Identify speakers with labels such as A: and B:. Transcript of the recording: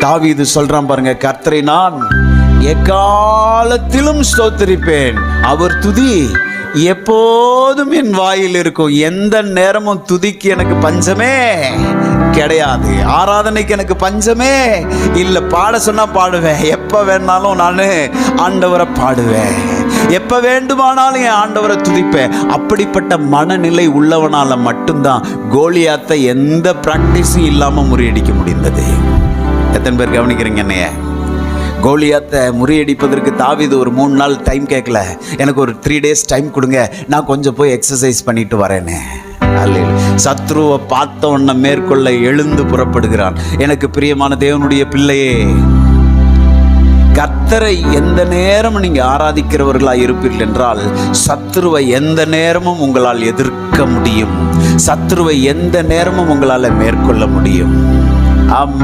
A: தாவீது சொல்றான் பாருங்க, கர்த்தரை நான் எக்காலத்திலும் ஸ்தோத்திரிப்பேன், அவர் துதி எப்போதும் என் வாயில் இருக்கும். எந்த நேரமும் துதிக்கு எனக்கு பஞ்சமே கிடையாது, ஆராதனைக்கு எனக்கு பஞ்சமே இல்லை. பாட சொன்னா பாடுவேன், எப்ப வேணாலும் நான் ஆண்டவரை பாடுவேன், எப்ப வேண்டுமானாலும் என் ஆண்டவரை துதிப்பேன். அப்படிப்பட்ட மனநிலை உள்ளவனால மட்டும்தான் கோலியாத்தை எந்த பிராக்டிஸும் இல்லாம முறியடிக்க முடிந்தது. எத்தனை பேர் கவனிக்கிறீங்க என்னைய? கோலியாத்தை முறியடிப்பதற்கு தாவீது ஒரு 3 நாள் டைம் கேட்கல, எனக்கு ஒரு 3 days டைம் கொடுங்க, நான் கொஞ்சம் போய் எக்ஸசைஸ் பண்ணிட்டு வரேன்னு. சத்ருவை பார்த்த உடனே மேற்கொள்ள எழுந்து புறப்படுகிறான். எனக்கு பிரியமான தேவனுடைய பிள்ளையே, கர்த்தரை எந்த நேரமும் நீங்க ஆராதிக்கிறவர்களா இருப்பீர்கள் என்றால் சத்ருவை எந்த நேரமும் உங்களால் எதிர்க்க முடியும், சத்ருவை எந்த நேரமும் உங்களால் மேற்கொள்ள முடியும். ஆமென்.